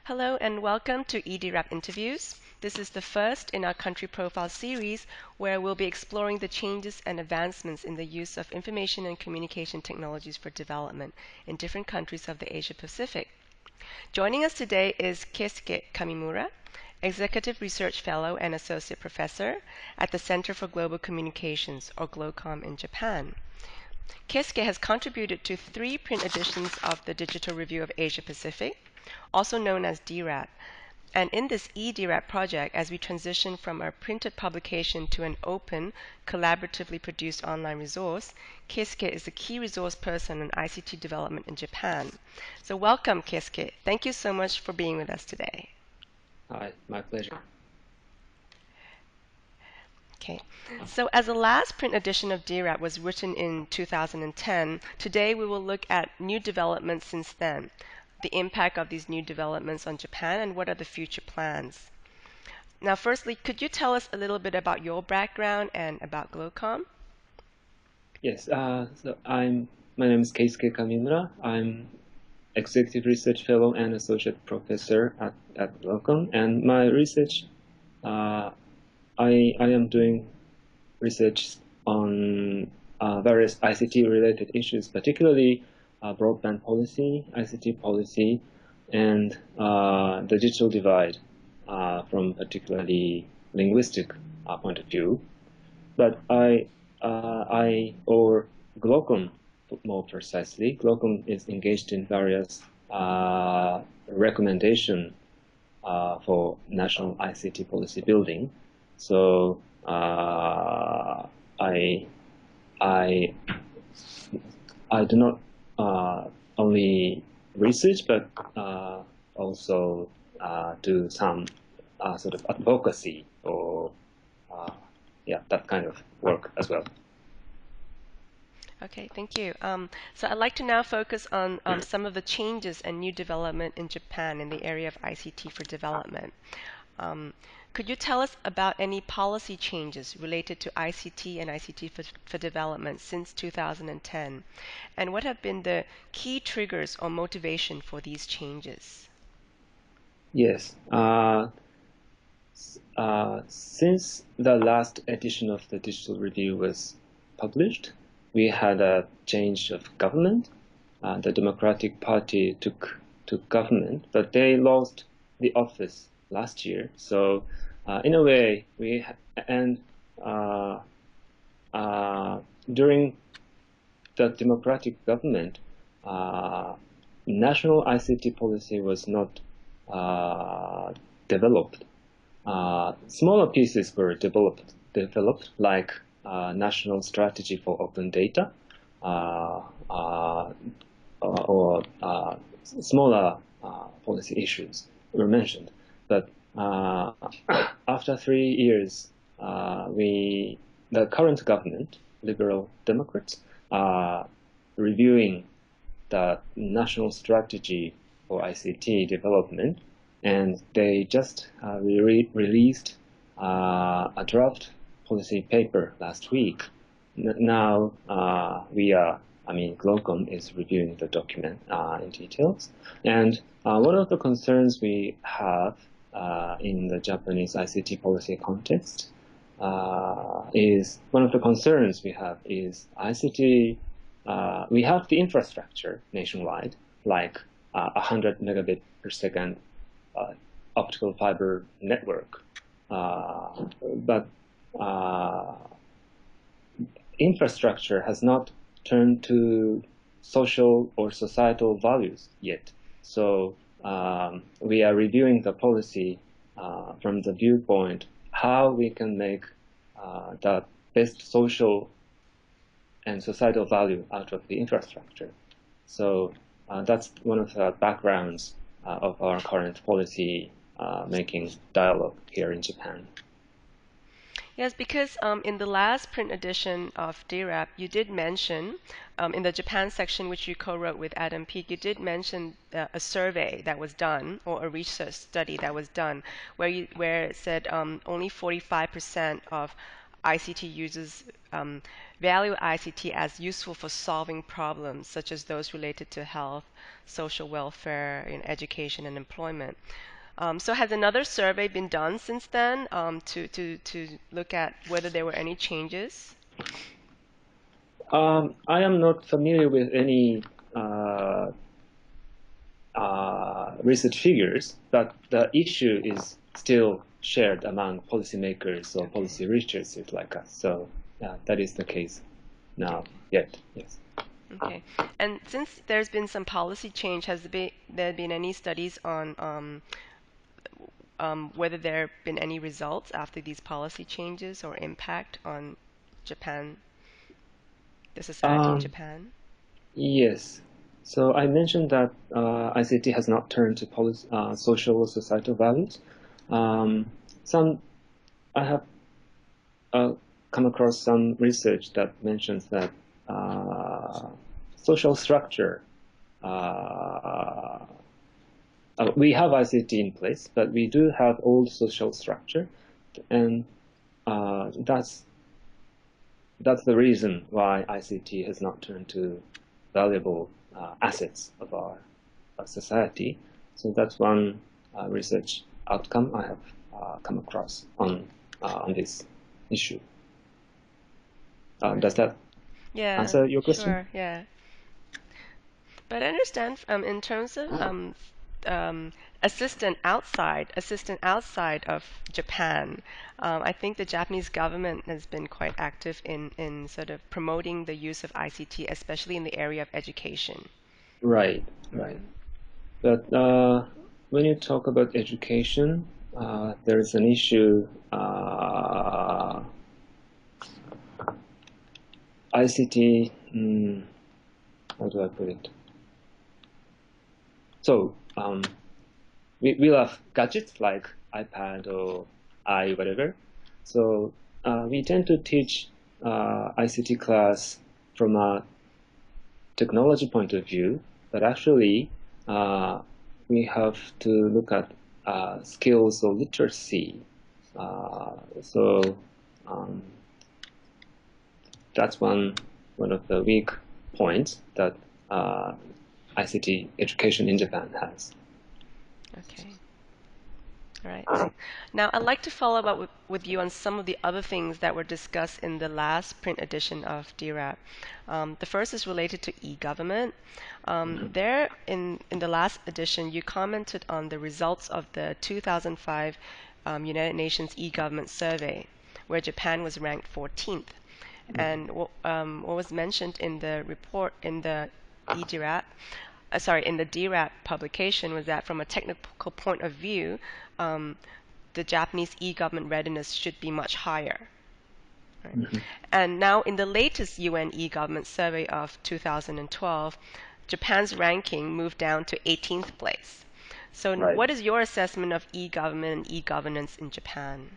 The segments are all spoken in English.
Hello and welcome to e-DIRAP interviews. This is the first in our country profile series where we'll be exploring the changes and advancements in the use of information and communication technologies for development in different countries of the Asia Pacific. Joining us today is Keisuke Kamimura, Executive Research Fellow and Associate Professor at the Center for Global Communications, or GLOCOM, in Japan. Keisuke has contributed to 3 print editions of the Digital Review of Asia Pacific, also known as DIRAP. And in this e-DIRAP project, as we transition from a printed publication to an open, collaboratively produced online resource, Keisuke is a key resource person on ICT development in Japan. So welcome, Keisuke. Thank you so much for being with us today. Hi, my pleasure. Okay, so as the last print edition of DIRAP was written in 2010, today we will look at new developments since then, the impact of these new developments on Japan, and what are the future plans. Now, firstly, could you tell us a little bit about your background and about GLOCOM? Yes, my name is Keisuke Kamimura. I'm Executive Research Fellow and Associate Professor at GLOCOM, and my research, I am doing research on various ICT-related issues, particularly broadband policy, ICT policy, and the digital divide from particularly linguistic point of view. But or GLOCOM more precisely, GLOCOM is engaged in various recommendation for national ICT policy building. So I do not only research, but also do some sort of advocacy or that kind of work as well. Okay, thank you. So I'd like to now focus on some of the changes and new development in Japan in the area of ICT for development. Could you tell us about any policy changes related to ICT and ICT for development since 2010? And what have been the key triggers or motivation for these changes? Yes. Since the last edition of the Digital Review was published, we had a change of government. The Democratic Party took government, but they lost the office last year. So in a way, during the democratic government, national ICT policy was not developed. Smaller pieces were developed like National Strategy for Open Data, or smaller policy issues were mentioned. But after 3 years, the current government, Liberal Democrats, are reviewing the national strategy for ICT development, and they just released a draft policy paper last week. Now GLOCOM is reviewing the document in details. And one of the concerns we have in the Japanese ICT policy context is ICT. We have the infrastructure nationwide, like 100 megabit per second optical fiber network, but infrastructure has not turned to social or societal values yet. So we are reviewing the policy from the viewpoint how we can make the best social and societal value out of the infrastructure. So that's one of the backgrounds of our current policy making dialogue here in Japan. Yes, because in the last print edition of DIRAP, you did mention, in the Japan section, which you co-wrote with Adam Peake, you did mention a survey that was done, or a research study that was done, where it said only 45% of ICT users value ICT as useful for solving problems such as those related to health, social welfare, education, and employment. So has another survey been done since then to look at whether there were any changes? I am not familiar with any research figures, but the issue is still shared among policymakers or policy researchers like us. So that is the case now yet. Yes. Okay. And since there's been some policy change, has there been any studies on whether there have been any results after these policy changes or impact on Japan, the society in Japan? Yes. So I mentioned that ICT has not turned to social or societal values. I have come across some research that mentions that social structure. We have ICT in place, but we do have old social structure, and that's the reason why ICT has not turned to valuable assets of our society. So that's one research outcome I have come across on this issue. Does that answer your question? Sure, yeah. But I understand in terms of assistant outside of Japan, I think the Japanese government has been quite active in sort of promoting the use of ICT, especially in the area of education. Right, right. But when you talk about education, there is an issue. ICT, how do I put it? So we love gadgets like iPad or whatever. So we tend to teach ICT class from a technology point of view, but actually we have to look at skills or literacy. So that's one of the weak points that ICT education in Japan has. Okay. All right. Now, I'd like to follow up with you on some of the other things that were discussed in the last print edition of DIRAP. The first is related to e-government. There, in the last edition, you commented on the results of the 2005 United Nations e-government survey, where Japan was ranked 14th. And what was mentioned in the report in the e-DIRAP in the DIRAP publication was that from a technical point of view, the Japanese e-government readiness should be much higher. Right? And now in the latest UN e-government survey of 2012, Japan's ranking moved down to 18th place. So what is your assessment of e-government and e-governance in Japan?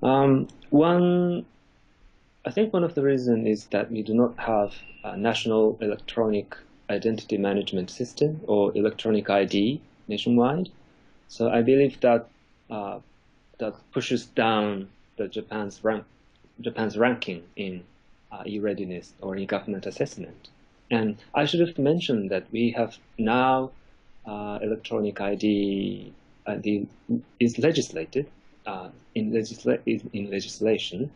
I think one of the reasons is that we do not have a national electronic identity management system or electronic ID nationwide. So I believe that that pushes down the Japan's ranking in e-readiness or e-government assessment. And I should have mentioned that we have now electronic ID is legislated in legislation.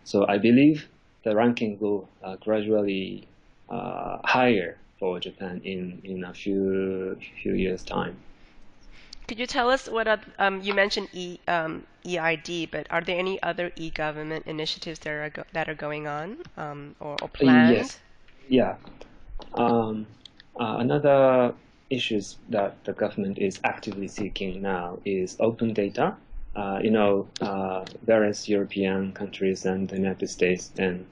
So I believe the ranking will gradually higher for Japan in a few years' time. Could you tell us what you mentioned EID, but are there any other e-government initiatives that are going on or planned? Yes, yeah. Another issues that the government is actively seeking now is open data. Various European countries and the United States and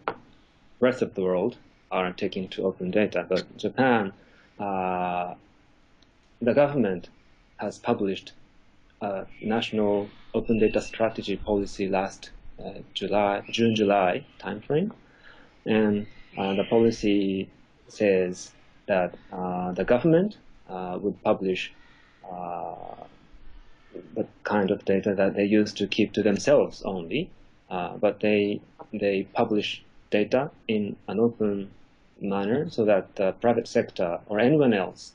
rest of the world are taking to open data, but Japan, the government has published a National Open Data Strategy policy last June-July timeframe, and the policy says that the government would publish the kind of data that they used to keep to themselves only, but they publish data in an open manner so that the private sector or anyone else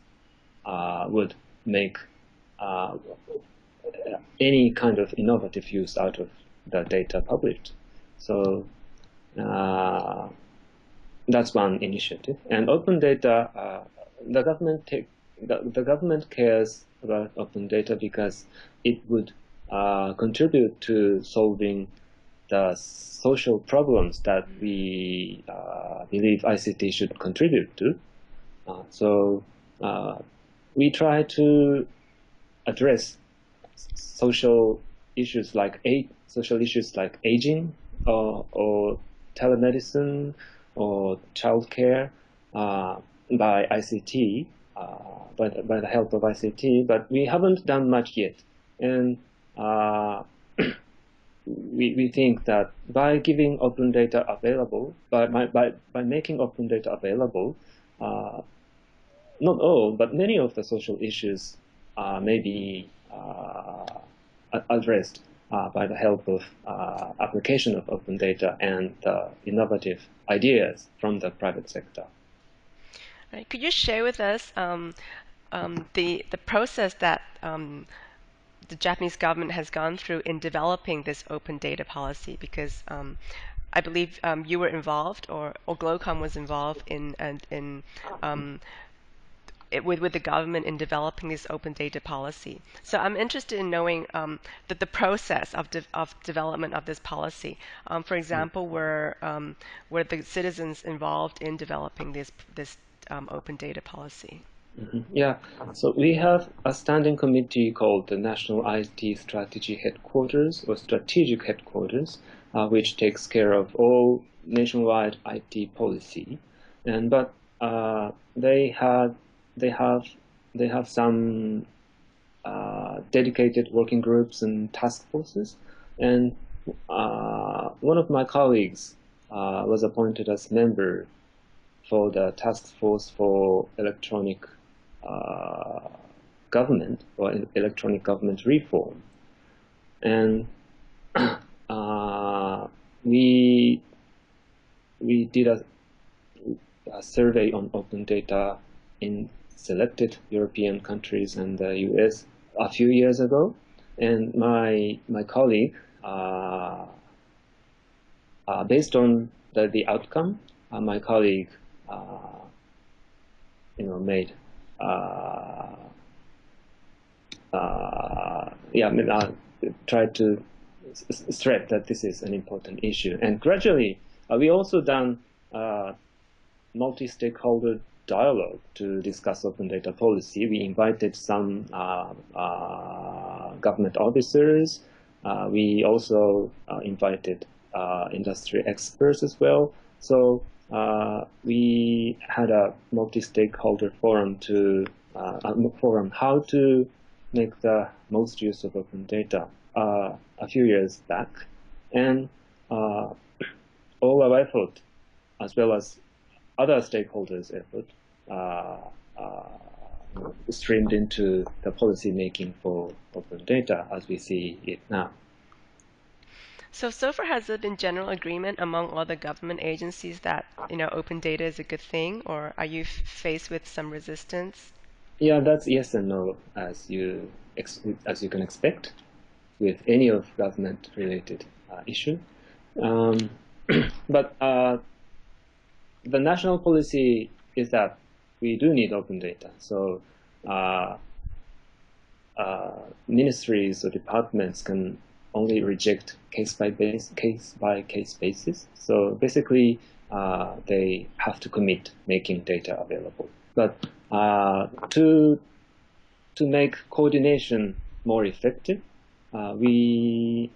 would make any kind of innovative use out of the data published. So that's one initiative. And open data, the government cares about open data because it would contribute to solving the social problems that we believe ICT should contribute to. So we try to address social issues like aging or telemedicine or childcare by ICT, by the help of ICT, but we haven't done much yet. And we think that by giving open data available, by making open data available, not all, but many of the social issues may be addressed by the help of application of open data and innovative ideas from the private sector. Right. Could you share with us the process that the Japanese government has gone through in developing this open data policy? Because I believe you were involved, or GLOCOM was involved with the government in developing this open data policy. So I'm interested in knowing that the process of development of this policy. For example, were the citizens involved in developing this open data policy? Yeah, so we have a standing committee called the National ICT Strategy Headquarters, or Strategic Headquarters, which takes care of all nationwide IT policy. But they have some dedicated working groups and task forces. And one of my colleagues was appointed as member for the task force for electronic government or electronic government reform. And we did a survey on open data in selected European countries and the US a few years ago. And my colleague, based on the outcome, my colleague made tried to stress that this is an important issue. And gradually, we also done multi-stakeholder dialogue to discuss open data policy. We invited some government officers. We also invited industry experts as well. So we had a multi-stakeholder forum how to make the most use of open data a few years back. And all our effort, as well as other stakeholders' effort, streamed into the policy making for open data as we see it now. So far, has there been general agreement among all the government agencies that open data is a good thing, or are you faced with some resistance? Yeah, that's yes and no, as you can expect with any of government-related issue. But the national policy is that we do need open data. So ministries or departments can only reject case by case basis. So basically, they have to commit making data available. But to make coordination more effective, the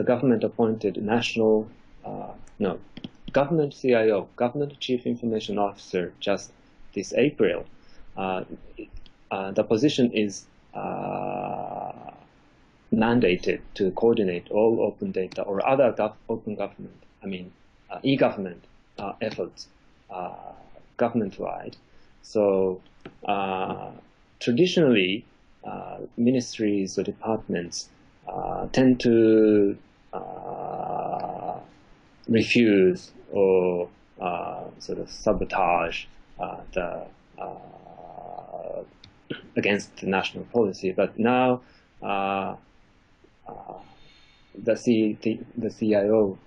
government appointed government CIO, Government Chief Information Officer, just this April. The position is mandated to coordinate all open data or other open government, e-government efforts government-wide. So traditionally, ministries or departments tend to refuse or sort of sabotage against the national policy. But now the CIO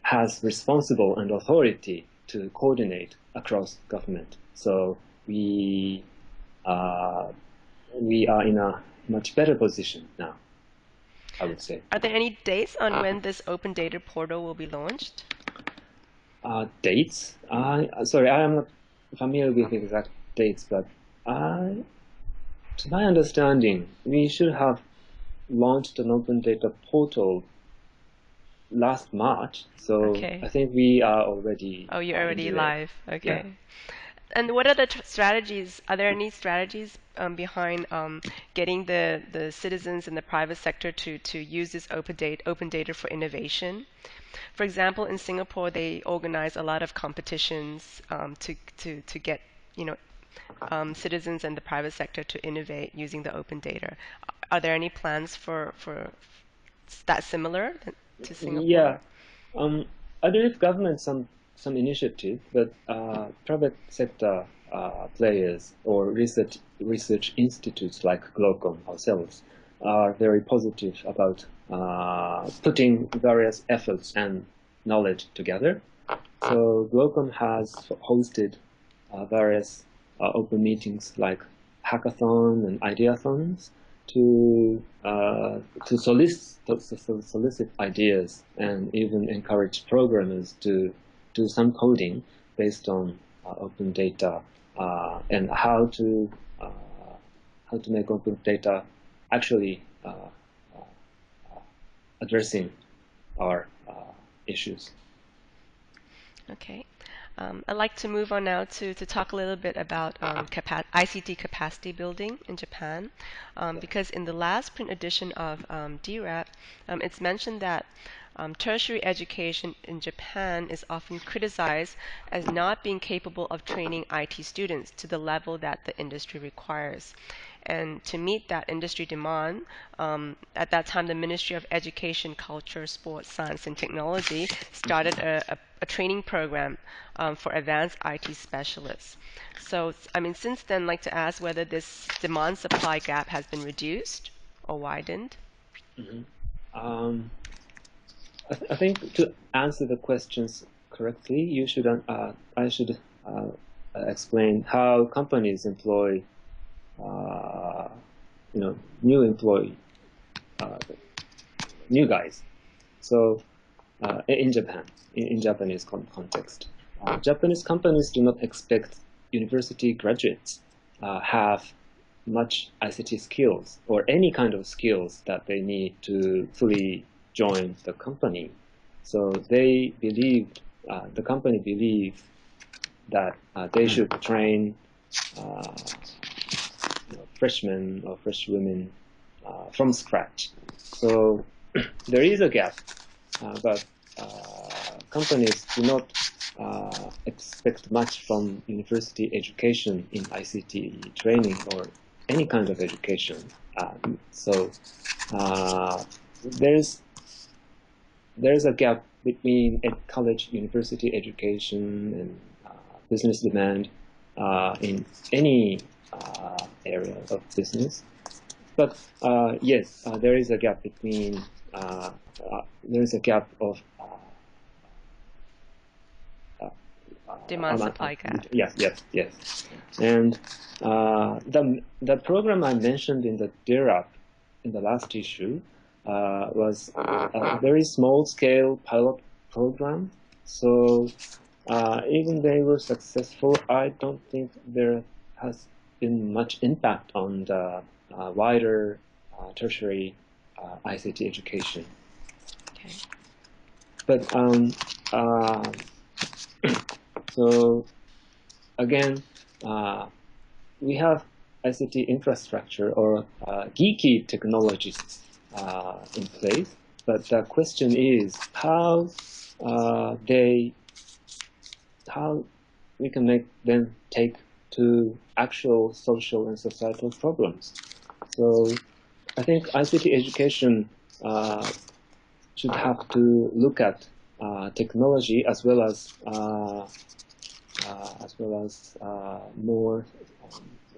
has responsible and authority to coordinate across government. So we are in a much better position now, I would say. Are there any dates on when this open data portal will be launched? Dates? Sorry, I am not familiar with the exact dates, but to my understanding, we should have launched an open data portal last March. So Okay. I think we are already. Oh, you're already live. Okay. Yeah. And what are the strategies? Are there any strategies behind getting the citizens in the private sector to use this open data for innovation? For example, in Singapore, they organize a lot of competitions to get citizens and the private sector to innovate using the open data. Are there any plans for that similar to Singapore? Yeah. I believe government some initiative, but private sector players or research institutes like GLOCOM ourselves are very positive about putting various efforts and knowledge together. So GLOCOM has hosted various open meetings like hackathon and ideathons to solicit ideas and even encourage programmers to do some coding based on open data and how to make open data actually addressing our issues. Okay. I'd like to move on now to talk a little bit about ICT capacity building in Japan, because in the last print edition of DIRAP, it's mentioned that tertiary education in Japan is often criticized as not being capable of training IT students to the level that the industry requires. And to meet that industry demand, at that time, the Ministry of Education, Culture, Sports, Science, and Technology started a training program for advanced IT specialists. So, I mean, since then, I'd like to ask whether this demand-supply gap has been reduced or widened. Mm-hmm. I think to answer the questions correctly, I should explain how companies employ new guys. So in Japan, in Japanese context, Japanese companies do not expect university graduates have much ICT skills or any kind of skills that they need to fully join the company. So they believed, the company believed that they should train freshmen or freshwomen from scratch. So there is a gap, but companies do not expect much from university education in ICT training or any kind of education. So there's a gap between college university education and business demand in any area of business. But yes, there is a gap between there is a gap of Demand supply gap. Yes. And the program I mentioned in the DIRAP in the last issue was a very small scale pilot program. So even they were successful, I don't think there has been much impact on the wider tertiary ICT education. Okay. But so again, we have ICT infrastructure or geeky technologies in place, but the question is how we can make them take to actual social and societal problems. So I think ICT education should have to look at technology as well as more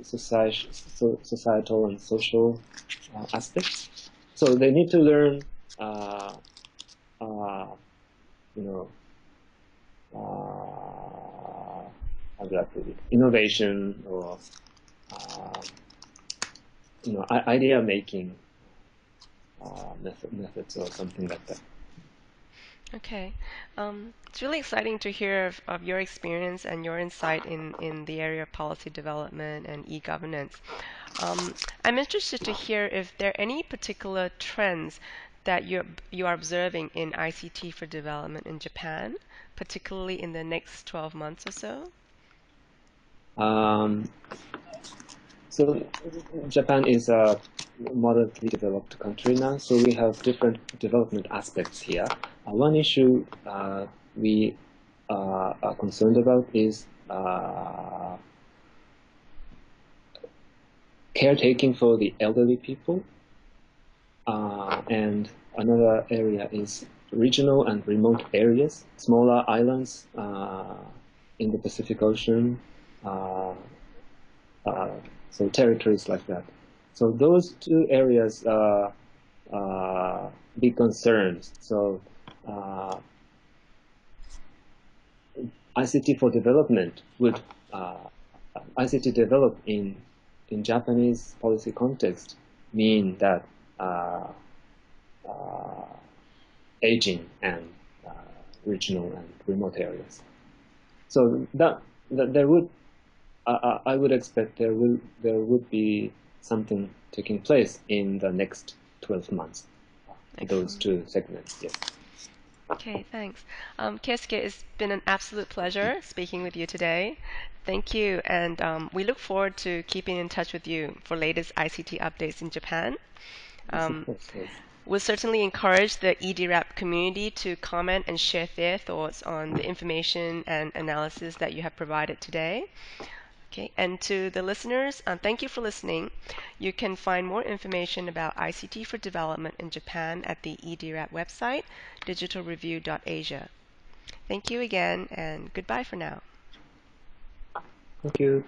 societal and social aspects. So they need to learn, how do I put it, innovation or idea making methods or something like that. Okay. It's really exciting to hear of your experience and your insight in the area of policy development and e-governance. I'm interested to hear if there are any particular trends that you are observing in ICT for development in Japan, particularly in the next 12 months or so. So Japan is a moderately developed country now, so we have different development aspects here. One issue we are concerned about is caretaking for the elderly people. And another area is regional and remote areas, smaller islands in the Pacific Ocean, so territories like that. So those two areas are big concerns. So ICT for development would ICT develop in Japanese policy context mean that aging and regional and remote areas. So that there would I would expect there would be something taking place in the next 12 months. Excellent. Those two segments, yes. Okay, thanks. Keisuke, it's been an absolute pleasure speaking with you today. Thank you, and we look forward to keeping in touch with you for latest ICT updates in Japan. We'll certainly encourage the e-DIRAP community to comment and share their thoughts on the information and analysis that you have provided today. Okay, and to the listeners, thank you for listening. You can find more information about ICT for development in Japan at the e-DIRAP website, digitalreview.asia. Thank you again, and goodbye for now. Thank you.